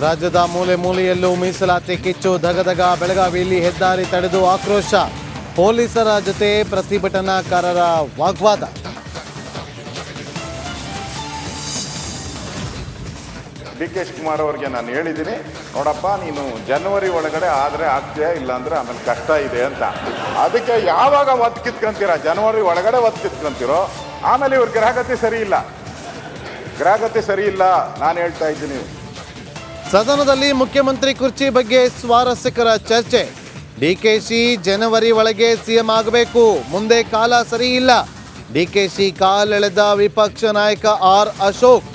ರಾಜ್ಯದ ಮೂಲೆ ಮೂಲೆಯಲ್ಲೂ ಮೀಸಲಾತಿ ಕಿಚ್ಚು ಧಗಧಗ. ಬೆಳಗಾವಿಯಲ್ಲಿ ಹೆದ್ದಾರಿ ತಡೆದು ಆಕ್ರೋಶ. ಪೊಲೀಸರ ಜೊತೆ ಪ್ರತಿಭಟನಾಕಾರರ ವಾಗ್ವಾದ. ಡಿ.ಕೆ. ಶಿವಕುಮಾರ್ ಅವರಿಗೆ ನಾನು ಹೇಳಿದ್ದೀನಿ, ನೋಡಪ್ಪ ನೀನು ಜನವರಿ ಒಳಗಡೆ ಆದರೆ ಆಗ್ತೀಯಾ, ಇಲ್ಲಾಂದರೆ ಆಮೇಲೆ ಕಷ್ಟ ಇದೆ ಅಂತ. ಅದಕ್ಕೆ ಯಾವಾಗ ಒತ್ತು ಕಿತ್ಕೊಂತೀರ, ಜನವರಿ ಒಳಗಡೆ ಒತ್ತು ಕಿತ್ಕೊಂತೀರೋ ಆಮೇಲೆ ಇವ್ರ ಗ್ರಹಗತಿ ಸರಿ ಇಲ್ಲ, ನಾನು ಹೇಳ್ತಾ ಇದ್ದೀನಿ. ಸದನದಲ್ಲಿ ಮುಖ್ಯಮಂತ್ರಿ ಕುರ್ಚಿ ಬಗ್ಗೆ ಸ್ವಾರಸ್ಯಕರ ಚರ್ಚೆ. ಡಿಕೆಶಿ ಜನವರಿ ಒಳಗೆ ಸಿಎಂ ಆಗಬೇಕು, ಮುಂದೆ ಕಾಲ ಸರಿ ಇಲ್ಲ. ಡಿಕೆಶಿ ಕಾಲೆಳೆದ ವಿಪಕ್ಷ ನಾಯಕ ಆರ್ ಅಶೋಕ್.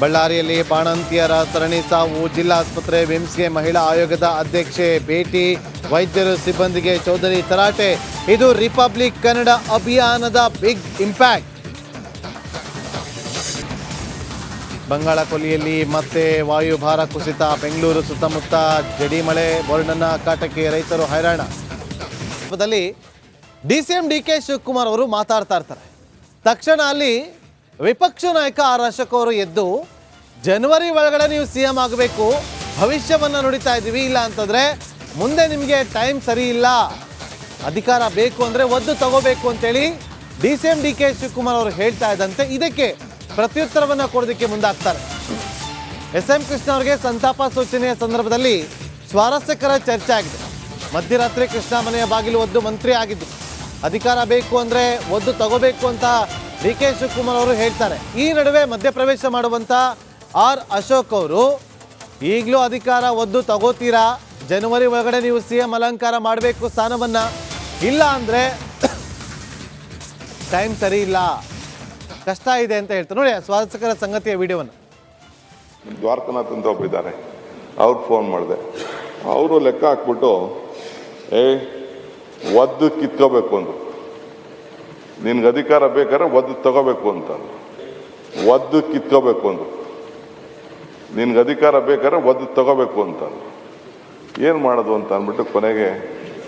ಬಳ್ಳಾರಿಯಲ್ಲಿ ಬಾಣಂತಿಯರ ಸರಣಿ ಸಾವು. ಜಿಲ್ಲಾಸ್ಪತ್ರೆ ವಿಮ್ಸ್ಗೆ ಮಹಿಳಾ ಆಯೋಗದ ಅಧ್ಯಕ್ಷೆ ಭೇಟಿ. ವೈದ್ಯರು ಸಿಬ್ಬಂದಿಗೆ ಚೌಧರಿ ತರಾಟೆ. ಇದು ರಿಪಬ್ಲಿಕ್ ಕನ್ನಡ ಅಭಿಯಾನದ ಬಿಗ್ ಇಂಪ್ಯಾಕ್ಟ್. ಬಂಗಾಳ ಕೊಲ್ಲಿಯಲ್ಲಿ ಮತ್ತೆ ವಾಯುಭಾರ ಕುಸಿತ. ಬೆಂಗಳೂರು ಸುತ್ತಮುತ್ತ ಜಡಿ ಮಳೆ. ಬೋರ್ಡನ್ನ ಕಾಟಕ್ಕೆ ರೈತರು ಹೈರಾಣ. ಡಿಸಿಎಂ ಡಿ.ಕೆ. ಶಿವಕುಮಾರ್ ಅವರು ಮಾತಾಡ್ತಾ ಇರ್ತಾರೆ. ತಕ್ಷಣ ಅಲ್ಲಿ ವಿಪಕ್ಷ ನಾಯಕ ಆರ್ ಅಶೋಕ್ ಅವರು ಎದ್ದು ಜನವರಿ ಒಳಗಡೆ ನೀವು ಸಿಎಂ ಆಗಬೇಕು, ಭವಿಷ್ಯವನ್ನು ನುಡಿತಾ ಇದ್ದೀವಿ, ಇಲ್ಲ ಅಂತಂದರೆ ಮುಂದೆ ನಿಮಗೆ ಟೈಮ್ ಸರಿ ಇಲ್ಲ, ಅಧಿಕಾರ ಬೇಕು ಅಂದರೆ ಒದ್ದು ತಗೋಬೇಕು ಅಂತೇಳಿ ಡಿಸಿಎಂ ಡಿ.ಕೆ. ಶಿವಕುಮಾರ್ ಅವರು ಹೇಳ್ತಾ ಇದ್ದಂತೆ ಇದಕ್ಕೆ ಪ್ರತ್ಯುತ್ತರವನ್ನು ಕೊಡೋದಕ್ಕೆ ಮುಂದಾಗ್ತಾರೆ. ಎಸ್.ಎಂ. ಕೃಷ್ಣ ಅವರಿಗೆ ಸಂತಾಪ ಸೂಚನೆಯ ಸಂದರ್ಭದಲ್ಲಿ ಸ್ವಾರಸ್ಯಕರ ಚರ್ಚೆ ಆಗಿದೆ. ಮಧ್ಯರಾತ್ರಿ ಕೃಷ್ಣ ಮನೆಯ ಬಾಗಿಲು ಒದ್ದು ಮಂತ್ರಿ ಆಗಿದ್ದು, ಅಧಿಕಾರ ಬೇಕು ಅಂದರೆ ಒದ್ದು ತಗೋಬೇಕು ಅಂತ ಡಿ.ಕೆ. ಶಿವಕುಮಾರ್ ಅವರು ಹೇಳ್ತಾರೆ. ಈ ನಡುವೆ ಮಧ್ಯಪ್ರವೇಶ ಮಾಡುವಂಥ ಆರ್ ಅಶೋಕ್ ಅವರು ಈಗಲೂ ಅಧಿಕಾರ ಒದ್ದು ತಗೋತೀರಾ, ಜನವರಿ ಒಳಗಡೆ ನೀವು ಸಿಎಂ ಅಲಂಕಾರ ಮಾಡಬೇಕು ಸ್ಥಾನವನ್ನು, ಇಲ್ಲ ಅಂದರೆ ಟೈಮ್ ಸರಿ ಇಲ್ಲ, ಕಷ್ಟ ಇದೆ ಅಂತ ಹೇಳ್ತಾರೆ. ನೋಡಿ ಸ್ವಾರಸ್ಯಕರ ಸಂಗತಿಯ ವಿಡಿಯೋವನ್ನು. ದ್ವಾರಕನಾಥ್ ಅಂತ ಒಬ್ಬರಿದ್ದಾರೆ, ಅವ್ರಿಗೆ ಫೋನ್ ಮಾಡಿದೆ. ಅವರು ಲೆಕ್ಕ ಹಾಕ್ಬಿಟ್ಟು ಒದ್ದು ಕಿತ್ಕೋಬೇಕು ಅಂದರು. ನಿನ್ಗೆ ಅಧಿಕಾರ ಬೇಕಾದ್ರೆ ಒದ್ದು ತಗೋಬೇಕು ಅಂತ. ಒದ್ದು ಕಿತ್ಕೋಬೇಕು ಅಂದರು. ನಿನ್ಗೆ ಅಧಿಕಾರ ಬೇಕಾದ್ರೆ ಒದ್ದು ತಗೋಬೇಕು ಅಂತ. ಏನು ಮಾಡೋದು ಅಂತ ಅಂದ್ಬಿಟ್ಟು ಕೊನೆಗೆ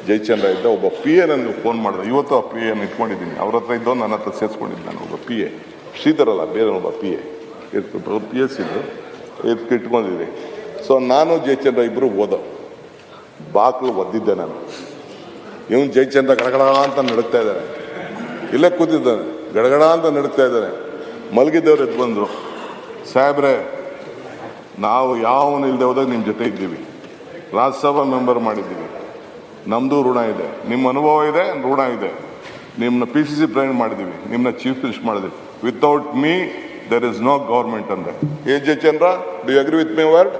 ಜಯಚಂದ್ರ ಇದ್ದ ಒಬ್ಬ ಪಿ ಎ ನನಗೆ ಫೋನ್ ಮಾಡಿದೆ. ಇವತ್ತು ಆ ಪಿ ಎನ ಇಟ್ಕೊಂಡಿದ್ದೀನಿ. ಅವ್ರ ಹತ್ರ ಇದ್ದೋ ನನ್ನ ಹತ್ರ ಸೇರಿಸ್ಕೊಂಡಿದ್ದು. ನಾನು ಒಬ್ಬ ಪಿ ಎ, ಶ್ರೀಧರಲ್ಲ ಬೇರೆ ಒಬ್ಬ ಪಿ ಎ ಇಟ್ಬಿಟ್ಟು ಪಿ ಎಸ್ ಇದ್ದು ಇಟ್ಕೊಂಡಿದ್ದೀನಿ. ಸೊ ನಾನು ಜಯಚಂದ್ರ ಇಬ್ಬರು ಓದೋ ಬಾಕ್ಲು ಒದ್ದಿದ್ದೆ ನಾನು. ಇವನು ಜಯಚಂದ್ರ ಗಡಗಡ ಅಂತ ನಡುತ್ತಾ ಇದ್ದಾರೆ, ಇಲ್ಲೇ ಕೂತಿದ್ದಾನೆ, ಗಡಗಡ ಅಂತ ನಡುತ್ತಾ ಇದ್ದಾರೆ. ಮಲಗಿದ್ದವ್ರು ಎದ್ದು ಬಂದರು, ಸಾಹೇಬ್ರೆ ನಾವು ಯಾವನು ಇಲ್ಲದೆ ಹೋದಾಗ ನಿಮ್ಮ ಜೊತೆ ಇದ್ದೀವಿ, ರಾಜ್ಯಸಭಾ ಮೆಂಬರ್ ಮಾಡಿದ್ದೀವಿ, ನಮ್ಮದು ಋಣ ಇದೆ, ನಿಮ್ಮ ಅನುಭವ ಇದೆ, ಋಣ ಇದೆ. ನಿಮ್ಮನ್ನ PCC ಪ್ರೆಸಿಡೆಂಟ್ ಮಾಡಿದ್ದೀವಿ, ನಿಮ್ಮನ್ನ ಚೀಫ್ ಮಿನಿಸ್ಟರ್ ಮಾಡಿದ್ದೀವಿ. Without me there is no government ಅಂದೆ. Jayachandra, do you agree with my word?